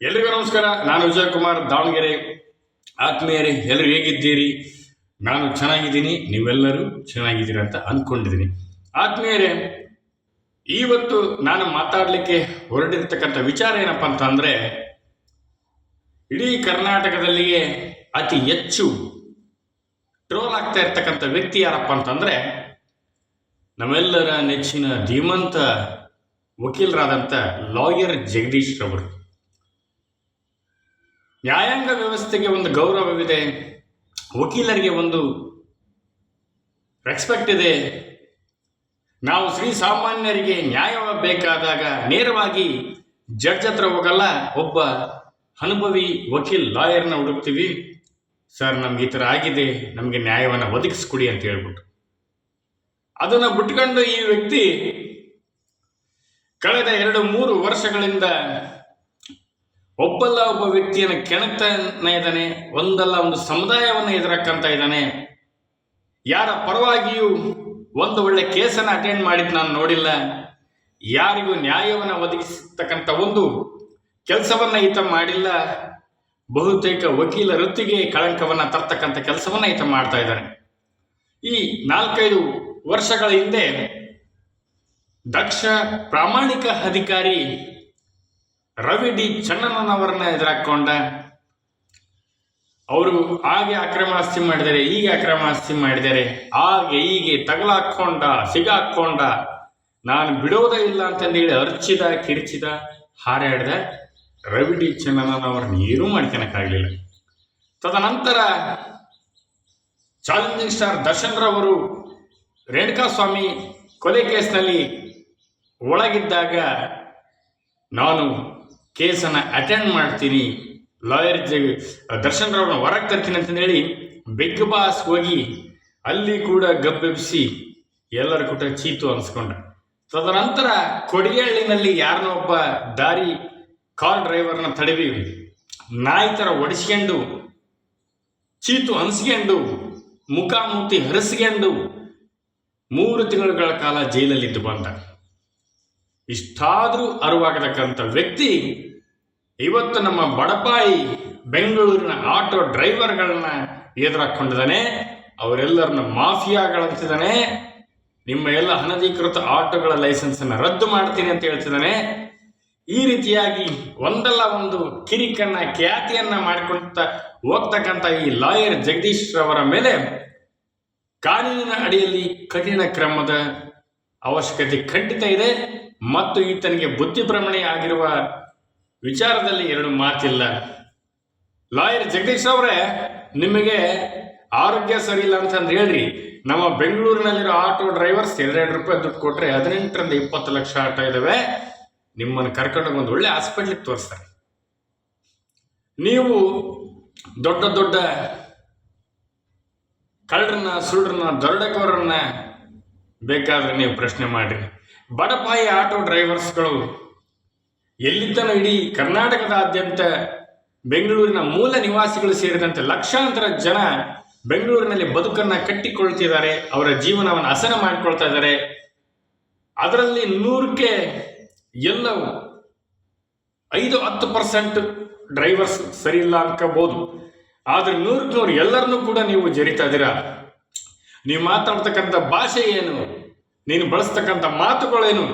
ಎಲ್ರಿಗೂ ನಮಸ್ಕಾರ. ನಾನು ವಿಜಯ್ ಕುಮಾರ್, ದಾವಣಗೆರೆ. ಆತ್ಮೀಯರೇ, ಎಲ್ಲರೂ ಹೇಗಿದ್ದೀರಿ? ನಾನು ಚೆನ್ನಾಗಿದ್ದೀನಿ, ನೀವೆಲ್ಲರೂ ಚೆನ್ನಾಗಿದ್ದೀರಿ ಅಂತ ಅಂದ್ಕೊಂಡಿದ್ದೀನಿ. ಆತ್ಮೀಯರೇ, ಇವತ್ತು ನಾನು ಮಾತಾಡಲಿಕ್ಕೆ ಹೊರಟಿರ್ತಕ್ಕಂಥ ವಿಚಾರ ಏನಪ್ಪ ಅಂತಂದರೆ, ಇಡೀ ಕರ್ನಾಟಕದಲ್ಲಿಯೇ ಅತಿ ಹೆಚ್ಚು ಟ್ರೋಲ್ ಆಗ್ತಾ ಇರ್ತಕ್ಕಂಥ ವ್ಯಕ್ತಿ ಯಾರಪ್ಪ ಅಂತಂದರೆ, ನಮ್ಮೆಲ್ಲರ ನೆಚ್ಚಿನ ಧೀಮಂತ ವಕೀಲರಾದಂಥ ಲಾಯರ್ ಜಗದೀಶ್ ರವರು. ನ್ಯಾಯಾಂಗ ವ್ಯವಸ್ಥೆಗೆ ಒಂದು ಗೌರವವಿದೆ, ವಕೀಲರಿಗೆ ಒಂದು ರೆಸ್ಪೆಕ್ಟ್ ಇದೆ. ನಾವು ಶ್ರೀ ಸಾಮಾನ್ಯರಿಗೆ ನ್ಯಾಯ ಬೇಕಾದಾಗ ನೇರವಾಗಿ ಜಡ್ಜ್ ಹತ್ರ ಹೋಗಲ್ಲ, ಒಬ್ಬ ಅನುಭವಿ ವಕೀಲ್ ಲಾಯರ್ನ ಹುಡುಕ್ತೀವಿ. ಸರ್, ನಮ್ಗೆ ಈ ಥರ ಆಗಿದೆ, ನಮಗೆ ನ್ಯಾಯವನ್ನು ಒದಗಿಸ್ಕೊಡಿ ಅಂತ ಹೇಳ್ಬಿಟ್ಟು. ಅದನ್ನು ಬಿಟ್ಕೊಂಡು ಈ ವ್ಯಕ್ತಿ ಕಳೆದ 2-3 ವರ್ಷಗಳಿಂದ ಒಬ್ಬ ವ್ಯಕ್ತಿಯನ್ನು ಕೆಣಕ್ತಾನೆ ಇದ್ದಾನೆ, ಒಂದಲ್ಲ ಒಂದು ಸಮುದಾಯವನ್ನು ಎದುರಾಕಂತ ಇದ್ದಾನೆ. ಯಾರ ಪರವಾಗಿಯೂ ಒಂದು ಒಳ್ಳೆ ಕೇಸನ್ನು ಅಟೆಂಡ್ ಮಾಡಿದ್ದು ನಾನು ನೋಡಿಲ್ಲ. ಯಾರಿಗೂ ನ್ಯಾಯವನ್ನು ಒದಗಿಸತಕ್ಕಂಥ ಒಂದು ಕೆಲಸವನ್ನು ಈತ ಮಾಡಿಲ್ಲ. ಬಹುತೇಕ ವಕೀಲ ವೃತ್ತಿಗೆ ಕಳಂಕವನ್ನು ತರ್ತಕ್ಕಂಥ ಕೆಲಸವನ್ನು ಈತ ಮಾಡ್ತಾ ಇದ್ದಾನೆ. ಈ 4-5 ವರ್ಷಗಳ ಹಿಂದೆ ದಕ್ಷ ಪ್ರಾಮಾಣಿಕ ಅಧಿಕಾರಿ ರವಿ ಡಿ ಚನ್ನಣ್ಣನವರನ್ನ ಎದುರಾಕೊಂಡ. ಅವರು ಹಾಗೆ ಅಕ್ರಮ ಆಸ್ತಿ ಮಾಡಿದ್ದಾರೆ, ಹೀಗೆ ಅಕ್ರಮ ಆಸ್ತಿ ಮಾಡಿದ್ದಾರೆ, ಹಾಗೆ ಹೀಗೆ ತಗಲಾಕೊಂಡ, ಸಿಗಾಕೊಂಡ, ನಾನು ಬಿಡೋದೇ ಇಲ್ಲ ಅಂತಂದೇಳಿ ಅರ್ಚಿದ, ಕಿರಿಚಿದ, ಹಾರಾಡಿದ ರವಿ ಡಿ ಚನ್ನಣ್ಣನವರನ್ನ ಏನೂ ಮಾಡ್ಕೊಳಕ್ಕಾಗಲಿಲ್ಲ. ತದನಂತರ ಚಾಲೆಂಜಿಂಗ್ ಸ್ಟಾರ್ ದರ್ಶನ್ ರವರು ರೇಣುಕಾಸ್ವಾಮಿ ಕೊಲೆ ಕೇಸ್ನಲ್ಲಿ ಒಳಗಿದ್ದಾಗ ನಾನು ಕೇಸನ್ನು ಅಟೆಂಡ್ ಮಾಡ್ತೀನಿ, ಲಾಯರ್ ದರ್ಶನ್ ರವ್ರನ್ನ ಹೊರಗೆ ತರ್ತೀನಿ ಅಂತಂದೇಳಿ ಬಿಗ್ ಬಾಸ್ ಹೋಗಿ ಅಲ್ಲಿ ಕೂಡ ಗಬ್ಬೆಬ್ಬಿಸಿ ಎಲ್ಲರ ಕೂಟ ಚೀತು ಅನ್ಸ್ಕೊಂಡ. ತದನಂತರ ಕೊಡಿಗೆಹಳ್ಳಿನಲ್ಲಿ ಯಾರನ್ನೋ ಒಬ್ಬ ದಾರಿ ಕಾರ್ ಡ್ರೈವರ್ನ ತಡವಿ ನಾಯಿ ಥರ ಒಡಿಸ್ಕೊಂಡು ಚೀತು ಅನ್ಸ್ಕೊಂಡು ಮುಖಾಮೂತಿ ಹರಿಸ್ಕೊಂಡು 3 ತಿಂಗಳ ಕಾಲ ಜೈಲಲ್ಲಿದ್ದು ಬಂದ. ಇಷ್ಟಾದರೂ ಅರಿವಾಗತಕ್ಕಂಥ ವ್ಯಕ್ತಿ ಇವತ್ತು ನಮ್ಮ ಬಡಪಾಯಿ ಬೆಂಗಳೂರಿನ ಆಟೋ ಡ್ರೈವರ್ಗಳನ್ನ ಎದುರಾಕೊಂಡಿದ್ದಾನೆ. ಅವರೆಲ್ಲರನ್ನ ಮಾಫಿಯಾಗಳಂತಿದ್ದಾನೆ. ನಿಮ್ಮ ಎಲ್ಲ ಅನಧಿಕೃತ ಆಟೋಗಳ ಲೈಸೆನ್ಸನ್ನು ರದ್ದು ಮಾಡ್ತೀನಿ ಅಂತ ಹೇಳ್ತಿದ್ದಾನೆ. ಈ ರೀತಿಯಾಗಿ ಒಂದಲ್ಲ ಒಂದು ಕಿರಿಕನ್ನ, ಖ್ಯಾತಿಯನ್ನ ಮಾಡಿಕೊಳ್ತಾ ಹೋಗ್ತಕ್ಕಂಥ ಈ ಲಾಯರ್ ಜಗದೀಶ್ ರವರ ಮೇಲೆ ಕಾನೂನಿನ ಅಡಿಯಲ್ಲಿ ಕಠಿಣ ಕ್ರಮದ ಅವಶ್ಯಕತೆ ಖಂಡಿತ ಇದೆ. ಮತ್ತು ಈತನಿಗೆ ಬುದ್ಧಿಭ್ರಮಣೆ ಆಗಿರುವ ವಿಚಾರದಲ್ಲಿ 2 ಮಾತಿಲ್ಲ. ಲಾಯರ್ ಜಗದೀಶ್ ಅವರೇ, ನಿಮಗೆ ಆರೋಗ್ಯ ಸರಿ ಇಲ್ಲ ಅಂತಂದು ಹೇಳ್ರಿ, ನಮ್ಮ ಬೆಂಗಳೂರಿನಲ್ಲಿರೋ ಆಟೋ ಡ್ರೈವರ್ಸ್ 2 ರೂಪಾಯಿ ದುಡ್ಡು ಕೊಟ್ಟರೆ 18ರಿಂದ 20 ಲಕ್ಷ ಆಟೋ ಇದ್ದಾವೆ, ನಿಮ್ಮನ್ನು ಕರ್ಕೊಂಡೋಗಿ ಒಂದು ಒಳ್ಳೆ ಹಾಸ್ಪಿಟ್ಲಿಗೆ ತೋರಿಸ್ತಾರೆ. ನೀವು ದೊಡ್ಡ ದೊಡ್ಡ ಕಳ್ಳರನ್ನ, ಸುಳ್ಳರನ್ನ, ದರೋಡೆಕೋರನ್ನ ಬೇಕಾದ್ರೆ ನೀವು ಪ್ರಶ್ನೆ ಮಾಡಿರಿ. ಬಡಪಾಯಿ ಆಟೋ ಡ್ರೈವರ್ಸ್ಗಳು ಎಲ್ಲಿದ್ದನೋ ಇಡೀ ಕರ್ನಾಟಕದಾದ್ಯಂತ ಬೆಂಗಳೂರಿನ ಮೂಲ ನಿವಾಸಿಗಳು ಸೇರಿದಂತೆ ಲಕ್ಷಾಂತರ ಜನ ಬೆಂಗಳೂರಿನಲ್ಲಿ ಬದುಕನ್ನು ಕಟ್ಟಿಕೊಳ್ತಿದ್ದಾರೆ, ಅವರ ಜೀವನವನ್ನು ಹಸನ ಮಾಡಿಕೊಳ್ತಾ ಇದ್ದಾರೆ. ಅದರಲ್ಲಿ 100ಕ್ಕೆ ಎಲ್ಲವೂ 5-10% ಡ್ರೈವರ್ಸ್ ಸರಿ ಇಲ್ಲ ಅನ್ಕೋಬಹುದು. ಆದರೆ 100ಕ್ಕೆ 100 ಎಲ್ಲರನ್ನೂ ಕೂಡ ನೀವು ಜರಿತಾ ಇದ್ದೀರಾ. ನೀವು ಮಾತಾಡ್ತಕ್ಕಂಥ ಭಾಷೆ ಏನು, ನೀನು ಬಳಸ್ತಕ್ಕಂಥ ಮಾತುಗಳೇನು?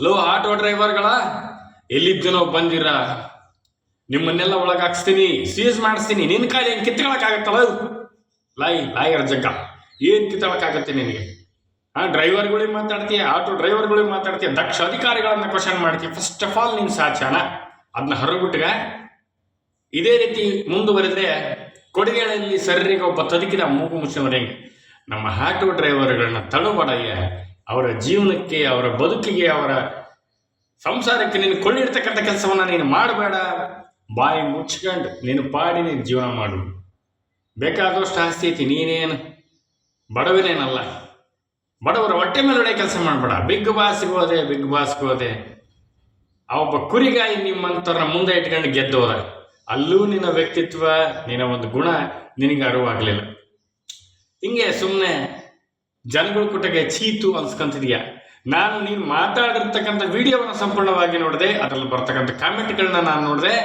ಲೋ ಆಟೋ ಡ್ರೈವರ್ಗಳ, ಎಲ್ಲಿದ್ದನೋ ಬಂದಿರ, ನಿಮ್ಮನ್ನೆಲ್ಲ ಒಳಗಾಕ್ಸ್ತೀನಿ, ಸೀಸ್ ಮಾಡಿಸ್ತೀನಿ, ನಿನ್ನ ಕಾಲಿ ಏನು ಕಿತ್ಕೊಳಕ್ಕಾಗತ್ತಲ್ಲ? ಲಾಯರ್ ಜಗ್ಗ, ಏನು ಕಿತ್ಕೊಳಕ್ಕಾಗತ್ತೆ ನಿನಗೆ? ಡ್ರೈವರ್ಗಳಿಗೆ ಮಾತಾಡ್ತೀಯ, ಆಟೋ ಡ್ರೈವರ್ಗಳಿಗೆ ಮಾತಾಡ್ತೀಯ, ದಕ್ಷ ಅಧಿಕಾರಿಗಳನ್ನ ಕ್ವಶನ್ ಮಾಡ್ತೀಯ. ಫಸ್ಟ್ ಆಫ್ ಆಲ್ ನೀನು ಸಾಚಾನ ಅದನ್ನ ಹೊರಬಿಟ್ಗ. ಇದೇ ರೀತಿ ಮುಂದುವರೆದ್ರೆ ಕೊಡಿಗೆಗಳಲ್ಲಿ ಸರ್ರಿಗೆ ಒಬ್ಬ ತದುಕಿದ ಮೂಗು ಮುಚ್ಚಿನವರೆಂಗೆ ನಮ್ಮ ಆಟೋ ಡ್ರೈವರ್ಗಳನ್ನ ತಡಬಾಡಯ್ಯ. ಅವರ ಜೀವನಕ್ಕೆ, ಅವರ ಬದುಕಿಗೆ, ಅವರ ಸಂಸಾರಕ್ಕೆ ನೀನು ಕೊಳ್ಳಿರ್ತಕ್ಕಂಥ ಕೆಲಸವನ್ನು ನೀನು ಮಾಡಬೇಡ. ಬಾಯಿ ಮುಚ್ಕೊಂಡು ನೀನು ಪಾಡಿ ನೀನು ಜೀವನ ಮಾಡು. ಬೇಕಾದಷ್ಟು ಆಸ್ತಿ ಐತಿ, ನೀನೇನು ಬಡವನೇನಲ್ಲ. ಬಡವರ ಹೊಟ್ಟೆ ಮೇಲೆ ಒಳ್ಳೆ ಕೆಲಸ ಮಾಡಬೇಡ. ಬಿಗ್ ಬಾಸ್ಗೆ ಹೋದೆ, ಆ ಒಬ್ಬ ಕುರಿಗಾಯಿ ನಿಮ್ಮಂಥವ್ರನ್ನ ಮುಂದೆ ಇಟ್ಕೊಂಡು ಗೆದ್ದೋದ. ಅಲ್ಲೂ ನಿನ್ನ ವ್ಯಕ್ತಿತ್ವ, ನಿನ್ನ ಒಂದು ಗುಣ ನಿನಗೆ ಅರಿವಾಗಲಿಲ್ಲ. ಹಿಂಗೆ ಸುಮ್ಮನೆ ಜನಗಳ ಕುಟಗೆ ಚೀತು ಅನ್ಸ್ಕೊಂತಿದ್ಯಾ. ನೀನು ಮಾತಾಡಿರ್ತಕ್ಕಂಥ ವಿಡಿಯೋವನ್ನು ಸಂಪೂರ್ಣವಾಗಿ ನೋಡಿದೆ, ಅದರಲ್ಲಿ ಬರ್ತಕ್ಕಂಥ ಕಾಮೆಂಟ್ಗಳನ್ನ ನಾನು ನೋಡಿದೆ.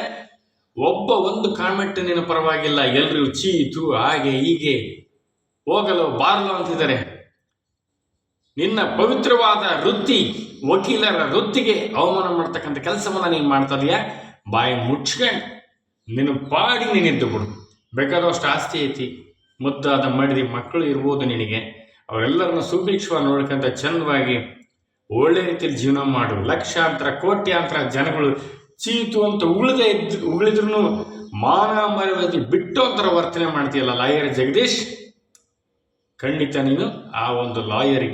ಒಂದು ಕಾಮೆಂಟ್ ನಿನ್ನ ಪರವಾಗಿಲ್ಲ, ಎಲ್ಲರೂ ಚೀತು ಹಾಗೆ ಹೀಗೆ ಹೋಗಲು ಬಾರಲು ಅಂತಿದ್ದಾರೆ. ನಿನ್ನ ಪವಿತ್ರವಾದ ವೃತ್ತಿ, ವಕೀಲರ ವೃತ್ತಿಗೆ ಅವಮಾನ ಮಾಡ್ತಕ್ಕಂಥ ಕೆಲಸವನ್ನ ನೀನು ಮಾಡ್ತಾ ಇದೀಯ. ಬಾಯಿ ಮುಚ್ಕೊಂಡು ನಿನ್ನ ಪಾಡಿ ನೀನಿದ್ದು ಬಿಡು. ಬೇಕಾದಷ್ಟು ಆಸ್ತಿ ಐತಿ, ಮುದ್ದಾದ ಮಾಡಿದ ಮಕ್ಕಳು ಇರ್ಬೋದು ನಿನಗೆ. ಅವರೆಲ್ಲರನ್ನು ಸುಭಿಕ್ಷವಾಗಿ ನೋಡ್ಕೊಂತ ಚಂದವಾಗಿ ಒಳ್ಳೆ ರೀತಿಯಲ್ಲಿ ಜೀವನ ಮಾಡು. ಲಕ್ಷಾಂತರ ಕೋಟ್ಯಾಂತರ ಜನಗಳು ಚೀತು ಅಂತ ಉಳಿದ್ರೂ ಮಾನ ಮರ್ಯಾದೆ ಬಿಟ್ಟು ಅಂತರ ವರ್ತನೆ ಮಾಡ್ತೀಯಲ್ಲ ಲಾಯರ್ ಜಗದೀಶ್. ಖಂಡಿತ ನೀನು ಆ ಒಂದು ಲಾಯರ್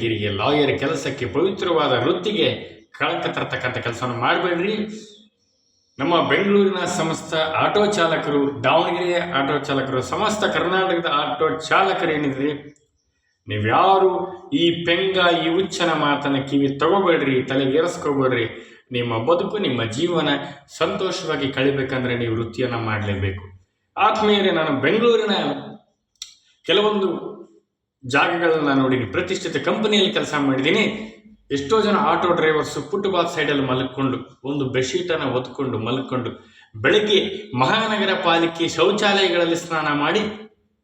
ಕೆಲಸಕ್ಕೆ, ಪವಿತ್ರವಾದ ವೃತ್ತಿಗೆ ಕಳಂಕ ತರತಕ್ಕಂಥ ಕೆಲಸವನ್ನು ಮಾಡಬೇಡ್ರಿ. ನಮ್ಮ ಬೆಂಗಳೂರಿನ ಸಮಸ್ತ ಆಟೋ ಚಾಲಕರು, ದಾವಣಗೆರೆಯ ಆಟೋ ಚಾಲಕರು, ಸಮಸ್ತ ಕರ್ನಾಟಕದ ಆಟೋ ಚಾಲಕರು ಏನಿದ್ರಿ, ನೀವ್ಯಾರು ಈ ಪೆಂಗ, ಈ ಹುಚ್ಚನ ಮಾತನ್ನ ಕಿವಿ ತಗೋಬೇಡ್ರಿ, ತಲೆಗೇರಿಸ್ಕೋಬೇಡ್ರಿ. ನಿಮ್ಮ ಬದುಕು, ನಿಮ್ಮ ಜೀವನ ಸಂತೋಷವಾಗಿ ಕಳಿಬೇಕಂದ್ರೆ ನೀವು ವೃತ್ತಿಯನ್ನು ಮಾಡಲೇಬೇಕು. ಆತ್ಮೀಯರೇ, ನಾನು ಬೆಂಗಳೂರಿನ ಕೆಲವೊಂದು ಜಾಗಗಳನ್ನ ನೋಡಿನಿ. ಪ್ರತಿಷ್ಠಿತ ಕಂಪನಿಯಲ್ಲಿ ಕೆಲಸ ಮಾಡಿದ್ದೀನಿ. ಎಷ್ಟೋ ಜನ ಆಟೋ ಡ್ರೈವರ್ಸು ಫುಟ್ಪಾತ್ ಸೈಡಲ್ಲಿ ಮಲ್ಕೊಂಡು, ಒಂದು ಬೆಡ್ಶೀಟನ್ನು ಹೊತ್ಕೊಂಡು ಮಲ್ಕೊಂಡು, ಬೆಳಗ್ಗೆ ಮಹಾನಗರ ಪಾಲಿಕೆ ಶೌಚಾಲಯಗಳಲ್ಲಿ ಸ್ನಾನ ಮಾಡಿ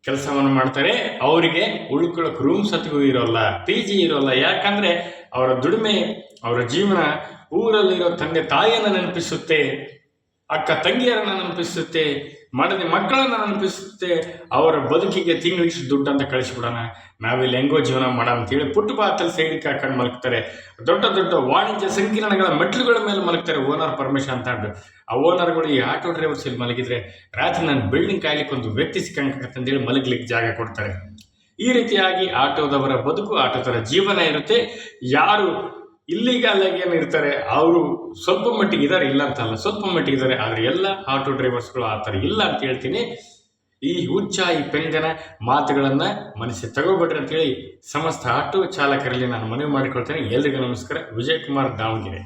ಕೆಲಸವನ್ನು ಮಾಡ್ತಾರೆ. ಅವರಿಗೆ ಉಳ್ಕೊಳ್ಳೋಕೆ ರೂಮ್ ಸತ್ಗೂ ಇರೋಲ್ಲ, PG ಇರೋಲ್ಲ. ಯಾಕಂದರೆ ಅವರ ದುಡಿಮೆ, ಅವರ ಜೀವನ ಊರಲ್ಲಿರೋ ತಂದೆ ತಾಯಿಯನ್ನು ನೆನಪಿಸುತ್ತೆ, ಅಕ್ಕ ತಂಗಿಯರನ್ನು ನೆನಪಿಸುತ್ತೆ, ಮಾಡದೆ ಮಕ್ಕಳನ್ನು ನೆನಪಿಸುತ್ತೆ. ಅವರ ಬದುಕಿಗೆ ತಿಂಗಳಿಷ್ಟು ದುಡ್ಡು ಅಂತ ಕಳಿಸ್ಬಿಡೋಣ, ನಾವಿಲ್ಲಿ ಹೆಂಗೋ ಜೀವನ ಮಾಡೋಣ ಅಂತೇಳಿ ಫುಟ್ಪಾತಲ್ಲಿ ಸೈಡಿಗೆ ಹಾಕೊಂಡು ಮಲಗ್ತಾರೆ. ದೊಡ್ಡ ದೊಡ್ಡ ವಾಣಿಜ್ಯ ಸಂಕೀರ್ಣಗಳ ಮೆಟ್ಲುಗಳ ಮೇಲೆ ಮಲಗ್ತಾರೆ ಓನರ್ ಪರ್ಮಿಷನ್ ಅಂತ. ಆ ಓನರ್ಗಳು ಈ ಆಟೋ ಡ್ರೈವರ್ಸ್ ಇಲ್ಲಿ ಮಲಗಿದ್ರೆ ರಾತ್ರಿ ನಾನು ಬಿಲ್ಡಿಂಗ್ ಕಾಯ್ಲಿಕ್ಕೆ ಒಂದು ವ್ಯಕ್ತಿ ಸಿಕ್ಕಂತೇಳಿ ಮಲಗ್ಲಿಕ್ಕೆ ಜಾಗ ಕೊಡ್ತಾರೆ. ಈ ರೀತಿಯಾಗಿ ಆಟೋದವರ ಬದುಕು, ಆಟೋದವರ ಜೀವನ ಇರುತ್ತೆ. ಯಾರು ಇಲ್ಲಿಗಾಲ್ ಏನು ಇರ್ತಾರೆ ಅವರು ಸ್ವಲ್ಪ ಮಟ್ಟಿಗೆ ಇದ್ದಾರೆ, ಇಲ್ಲ ಅಂತಲ್ಲ, ಸ್ವಲ್ಪ ಮಟ್ಟಿಗೆ ಇದ್ದಾರೆ. ಆದರೆ ಎಲ್ಲ ಆಟೋ ಡ್ರೈವರ್ಸ್ಗಳು ಆ ಥರ ಇಲ್ಲ ಅಂತ ಹೇಳ್ತೀನಿ. ಈ ಹುಚ್ಚ, ಈ ಪೆಂಗನ ಮಾತುಗಳನ್ನು ಮನಸ್ಸಿಗೆ ತಗೋಬೇಡ್ರಿ ಅಂತೇಳಿ ಸಮಸ್ತ ಆಟೋ ಚಾಲಕರಲ್ಲಿ ನಾನು ಮನವಿ ಮಾಡಿಕೊಳ್ತೇನೆ. ಎಲ್ರಿಗೂ ನಮಸ್ಕಾರ. ವಿಜಯ್ ಕುಮಾರ್, ದಾವಣಗೆರೆ.